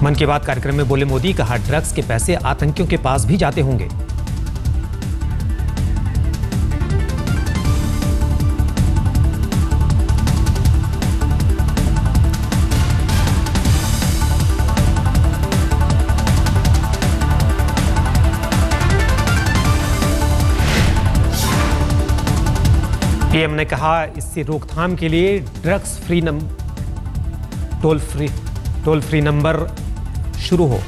मन की बात कार्यक्रम में बोले मोदी, कहा ड्रग्स के पैसे आतंकियों के पास भी जाते होंगे। पीएम ने कहा इससे रोकथाम के लिए drugs free toll free number शुरू हो।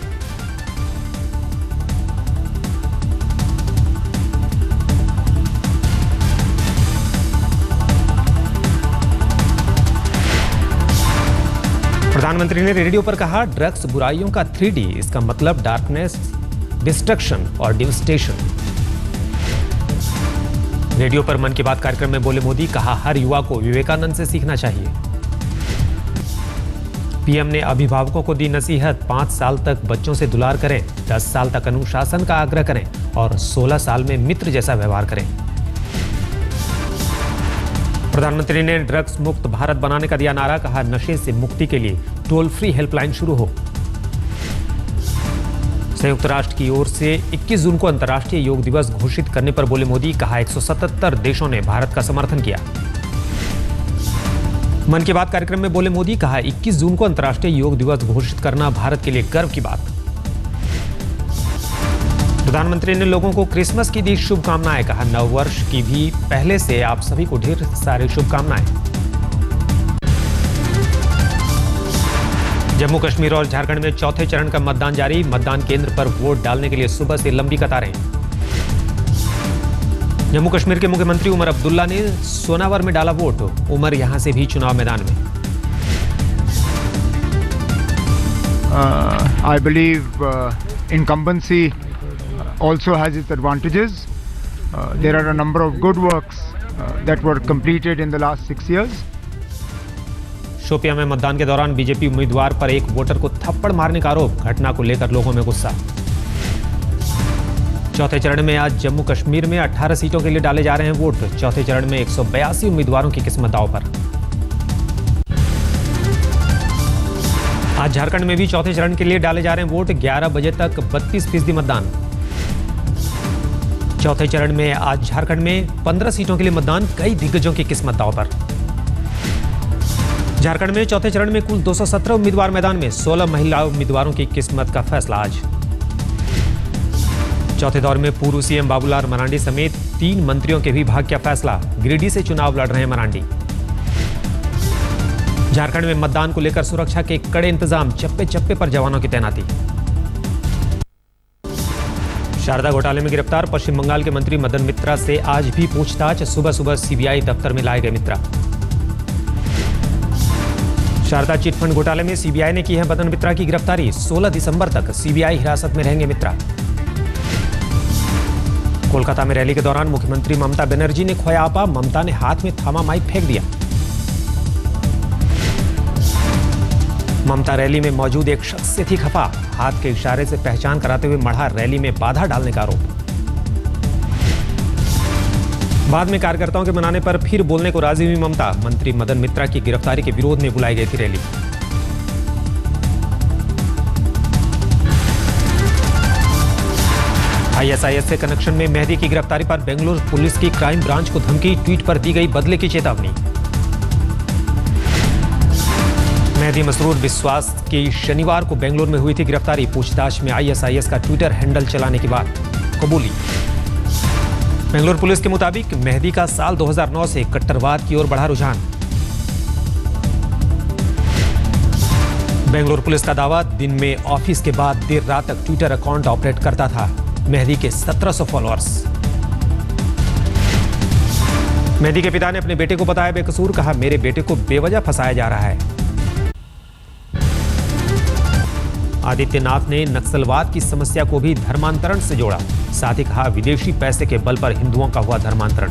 प्रधानमंत्री ने रेडियो पर कहा ड्रग्स बुराइयों का 3D, इसका मतलब डार्कनेस, डिस्ट्रक्शन और डिवास्टेशन। रेडियो पर मन की बात कार्यक्रम में बोले मोदी, कहा हर युवा को विवेकानंद से सीखना चाहिए। पीएम ने अभिभावकों को दी नसीहत, 5 साल तक बच्चों से दुलार करें, 10 साल तक अनुशासन का आग्रह करें और 16 साल में मित्र जैसा व्यवहार करें। प्रधानमंत्री ने ड्रग्स मुक्त भारत बनाने का दिया नारा, कहा नशे से मुक्ति के लिए टोल फ्री हेल्पलाइन शुरू हो। संयुक्त राष्ट्र की ओर से 21 जून को अंतर्राष्ट्रीय योग दिवस घोषित करने पर बोले मोदी, कहा 177 देशों ने भारत का समर्थन किया। मन की बात कार्यक्रम में बोले मोदी, कहा 21 जून को अंतर्राष्ट्रीय योग दिवस घोषित करना भारत के लिए गर्व की बात। प्रधानमंत्री ने लोगों को क्रिसमस की दी शुभकामनाएं, कहा नववर्ष की भी पहले से आप सभी को ढेर सारी शुभकामनाएं। जम्मू कश्मीर और झारखंड में चौथे चरण का मतदान जारी, मतदान केंद्र पर वोट डालने के लिए सुबह से लंबी कतारें। जम्मू कश्मीर के मुख्यमंत्री उमर अब्दुल्ला ने सोनावर में डाला वोट, उमर यहां से भी चुनाव मैदान में। I believe incumbency also has its advantages. There are a number of good works that were completed in the last 6 years. Shopian में मतदान के दौरान बीजेपी उम्मीदवार पर एक वोटर को थप्पड़ मारने का आरोप, घटना को लेकर लोगों में गुस्सा। चौथे चरण में आज जम्मू कश्मीर में 18 सीटों के लिए डाले जा रहे हैं वोट। चौथे चरण में 182 उम्मीदवारों की किस्मत दांव पर। आज झारखंड में भी चौथे चरण के लिए डाले जा रहे हैं वोट, 11 बजे तक 32% मतदान। चौथे चरण में आज झारखंड में 15 सीटों के लिए मतदान, कई दिग्गजों की किस्मत दांव पर। झारखंड में चौथे चरण में कुल 217 उम्मीदवार मैदान में, 16 महिला उम्मीदवारों की किस्मत का फैसला आज। चौथे दौर में पूर्व सीएम बाबूलाल मरांडी समेत 3 मंत्रियों के भी भाग्य का फैसला, गिरिडीह से चुनाव लड़ रहे हैं मरांडी। झारखंड में मतदान को लेकर सुरक्षा के कड़े इंतजाम, चप्पे चप्पे पर जवानों की तैनाती। शारदा घोटाले में गिरफ्तार पश्चिम बंगाल के मंत्री मदन मित्रा से आज भी पूछताछ, सुबह सुबह सीबीआई दफ्तर में लाए गए मित्रा। शारदा चिटफंड घोटाले में सीबीआई ने की है मदन मित्रा की गिरफ्तारी, 16 दिसंबर तक सीबीआई हिरासत में रहेंगे मित्रा। कोलकाता में रैली के दौरान मुख्यमंत्री ममता बनर्जी ने खोया आपा, ममता ने हाथ में थामा माइक फेंक दिया। ममता रैली में मौजूद एक शख्स से थी खफा, हाथ के इशारे से पहचान कराते हुए मढ़ा, रैली में बाधा डालने का आरोप। बाद में कार्यकर्ताओं के मनाने पर फिर बोलने को राजी हुई ममता, मंत्री मदन मित्रा की गिरफ्तारी के विरोध में बुलाई गई थी रैली। आईएसआईएस से कनेक्शन में मेहदी की गिरफ्तारी पर बेंगलुरु पुलिस की क्राइम ब्रांच को धमकी, ट्वीट पर दी गई बदले की चेतावनी। मेहदी मसरूर विश्वास की शनिवार को बेंगलुरु में हुई थी गिरफ्तारी, पूछताछ में आईएसआईएस का ट्विटर हैंडल चलाने की बात कबूली। बेंगलुरु पुलिस के मुताबिक मेहदी का साल 2009 से कट्टरवाद की ओर बढ़ा रुझान। बेंगलुरु पुलिस का दावा, दिन में ऑफिस के बाद देर रात तक ट्विटर अकाउंट ऑपरेट करता था। मेहदी के 1700 फॉलोअर्स। मेहदी के पिता ने अपने बेटे को बताया बेकसूर, कहा मेरे बेटे को बेवजह फंसाया जा रहा है। आदित्यनाथ ने नक्सलवाद की समस्या को भी धर्मांतरण से जोड़ा, साथ ही कहा विदेशी पैसे के बल पर हिंदुओं का हुआ धर्मांतरण।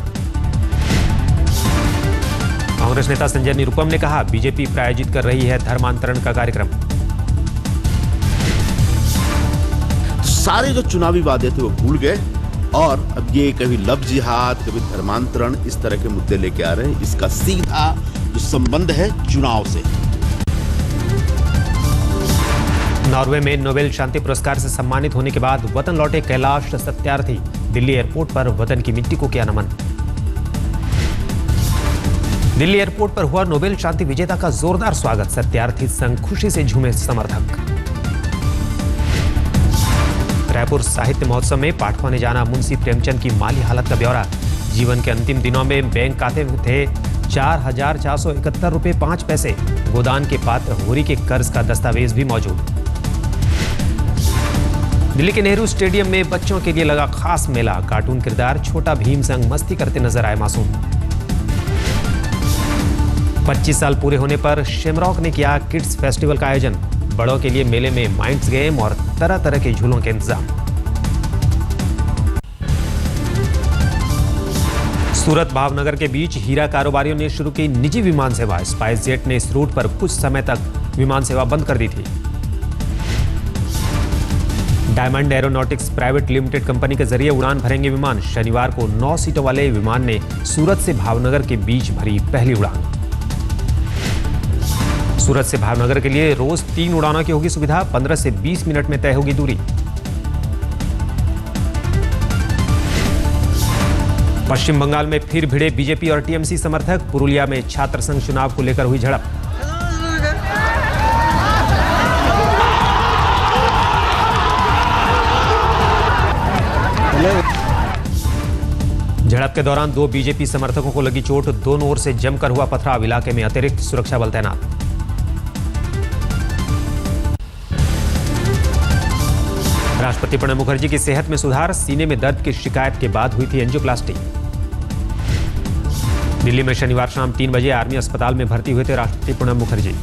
कांग्रेस नेता संजय निरुपम ने कहा बीजेपी प्रायोजित कर रही है धर्मांतरण का कार्यक्रम। सारे जो चुनावी वादे थे वो भूल गए और अब ये कभी लव जिहाद, कभी धर्मांतरण, इस तरह के मुद्दे लेके आ रहे हैं। इसका सीधा जो संबंध है चुनाव से। नॉर्वे में नोबेल शांति पुरस्कार से सम्मानित होने के बाद वतन लौटे कैलाश सत्यार्थी दिल्ली एयरपोर्ट पर वतन की मिट्टी को किया नमन। दिल्ली एयरपोर्ट पर हुआ नोबेल शांति विजेता का जोरदार स्वागत, सत्यार्थी संग खुशी से झूमे समर्थक। रायपुर साहित्य महोत्सव में पाठकों ने जाना मुंशी प्रेमचंद की माली हालत का ब्यौरा। जीवन के अंतिम दिनों में बैंक खाते में थे 4,471 रुपए 5 पैसे। गोदान के पात्र होरी के कर्ज का दस्तावेज भी मौजूद। दिल्ली के नेहरू स्टेडियम में बच्चों के लिए लगा खास मेला। कार्टून किरदार छोटा भीम संग मस्ती करते नजर आए मासूम। 25 साल पूरे होने पर शिमरॉक ने किया किड्स फेस्टिवल का आयोजन। बड़ों के लिए मेले में माइंड्स गेम और तरह तरह के झूलों के इंतजाम। सूरत भावनगर के बीच हीरा कारोबारियों ने शुरू की निजी विमान सेवा। स्पाइस जेट ने इस रूट पर कुछ समय तक विमान सेवा बंद कर दी थी। Diamond aeronautics private limited company के जरिए उड़ान भरेंगे विमान। शनिवार को 9 सीटों वाले विमान ने सूरत से भावनगर के बीच भरी पहली उड़ान। सूरत से भावनगर के लिए रोज 3 उड़ानों की होगी सुविधा। 15 से 20 मिनट में तय होगी दूरी। पश्चिम बंगाल में फिर भिड़े बीजेपी और टीएमसी समर्थक। पुरुलिया में छात्र संघ चुनाव को लेकर हुई झड़प। झड़प के दौरान 2 बीजेपी समर्थकों को लगी चोट। दोनों ओर से जमकर हुआ पथराव। इलाके में अतिरिक्त सुरक्षा बल तैनात। राष्ट्रपति प्रणब मुखर्जी की सेहत में सुधार। सीने में दर्द की शिकायत के बाद हुई थी एंजियोप्लास्टी। दिल्ली में शनिवार शाम 3 बजे आर्मी अस्पताल में भर्ती हुए थे राष्ट्रपति प्रणब मुखर्जी।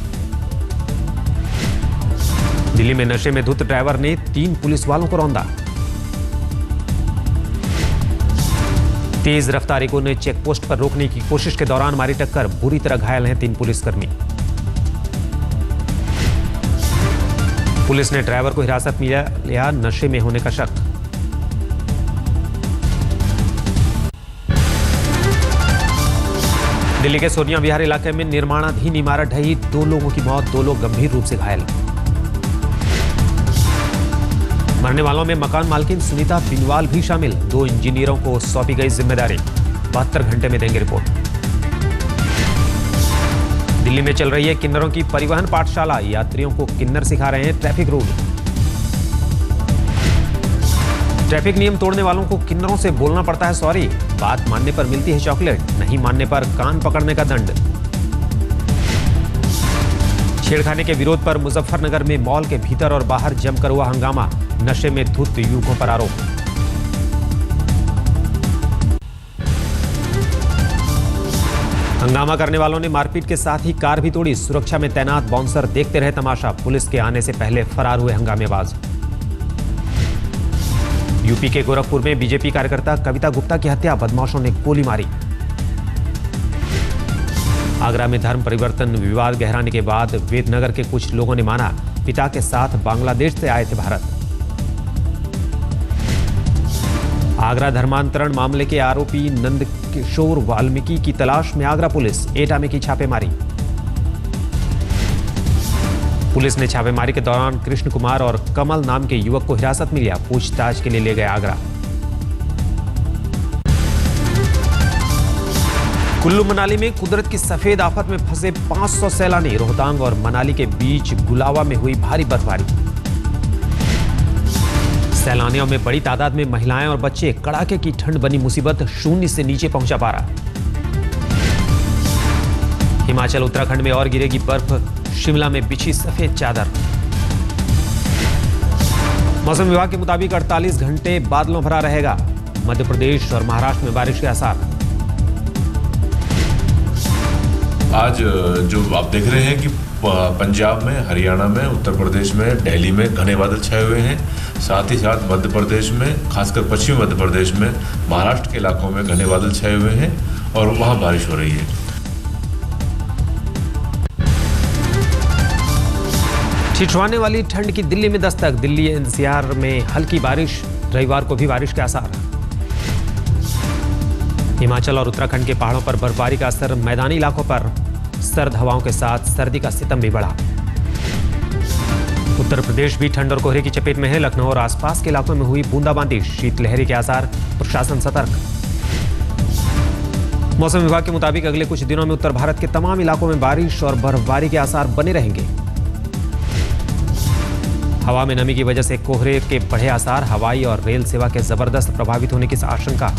दिल्ली में नशे में धुत ड्राइवर ने 3 पुलिस वालों को रौंदा। तेज रफ्तारी को ने चेक पोस्ट पर रोकने की कोशिश के दौरान मारी टक्कर। बुरी तरह घायल हैं 3 पुलिसकर्मी। पुलिस ने ड्राइवर को हिरासत में लिया, नशे में होने का शक। दिल्ली के सोनिया विहार इलाके में निर्माणाधीन इमारत ढही। 2 लोगों की मौत, 2 लोग गंभीर रूप से घायल। मरने वालों में मकान मालकिन सुनीता बिनवाल भी शामिल। 2 इंजीनियरों को सौंपी गई जिम्मेदारी। 72 घंटे में देंगे रिपोर्ट। दिल्ली में चल रही है किन्नरों की परिवहन पाठशाला। यात्रियों को किन्नर सिखा रहे हैं ट्रैफिक रूल। ट्रैफिक नियम तोड़ने वालों को किन्नरों से बोलना पड़ता है सॉरी। बात मानने पर मिलती है चॉकलेट, नहीं मानने पर कान पकड़ने का दंड। छेड़खानी के विरोध पर मुजफ्फरनगर में मॉल के भीतर और बाहर जमकर हुआ हंगामा। नशे में धुत युवकों पर आरोप। हंगामा करने वालों ने मारपीट के साथ ही कार भी तोड़ी। सुरक्षा में तैनात बाउंसर देखते रहे तमाशा। पुलिस के आने से पहले फरार हुए हंगामेबाज। यूपी के गोरखपुर में बीजेपी कार्यकर्ता कविता गुप्ता की हत्या। बदमाशों ने गोली मारी। आगरा में धर्म परिवर्तन विवाद गहराने के बाद वेदनगर के कुछ लोगों ने माना पिता के साथ बांग्लादेश से आए थे भारत। आगरा धर्मांतरण मामले के आरोपी नंद किशोर वाल्मीकि की तलाश में आगरा पुलिस। एटा में की छापेमारी। पुलिस ने छापेमारी के दौरान कृष्ण कुमार और कमल नाम के युवक को हिरासत में लिया। पूछताछ के लिए ले गए आगरा। कुल्लू मनाली में कुदरत की सफेद आफत में फंसे 500 सैलानी। रोहतांग और मनाली के बीच गुलावा में हुई भारी बर्फबारी। सैलानियों में बड़ी तादाद में महिलाएं और बच्चे। कड़ाके की ठंड बनी मुसीबत। 0 से नीचे पहुंचा पारा। हिमाचल उत्तराखंड में और गिरेगी बर्फ। शिमला में बिछी सफेद चादर। मौसम विभाग के मुताबिक 48 घंटे बादलों भरा रहेगा। मध्य प्रदेश और महाराष्ट्र में बारिश के आसार। आज जो आप देख रहे हैं कि पंजाब में, हरियाणा में, उत्तर प्रदेश में, दिल्ली में घने बादल छाए हुए हैं। साथ ही साथ मध्य प्रदेश में, खासकर पश्चिमी मध्य प्रदेश में, महाराष्ट्र के इलाकों में घने बादल छाए हुए हैं और वहां बारिश हो रही है। छिछवाने वाली ठंड की दिल्ली में दस्तक। दिल्ली एनसीआर में हल्की बारिश। रविवार को भी बारिश के आसार। हिमाचल और उत्तराखंड के पहाड़ों पर बर्फबारी का असर। मैदानी इलाकों पर सर्द हवाओं के साथ सर्दी का सितम भी बढ़ा। उत्तर प्रदेश भी ठंड और कोहरे की चपेट में है। लखनऊ और आसपास के इलाकों में हुई बूंदाबांदी, शीतलहर के आसार, प्रशासन सतर्क। मौसम विभाग के मुताबिक अगले कुछ दिनों में उत्तर भारत के तमाम इलाकों में बारिश और बर्फबारी के आसार बने रहेंगे। हवा में नमी की वजह से कोहरे के बढ़े आसार, हवाई और रेल सेवा के जबरदस्त प्रभावित होने की आशंका।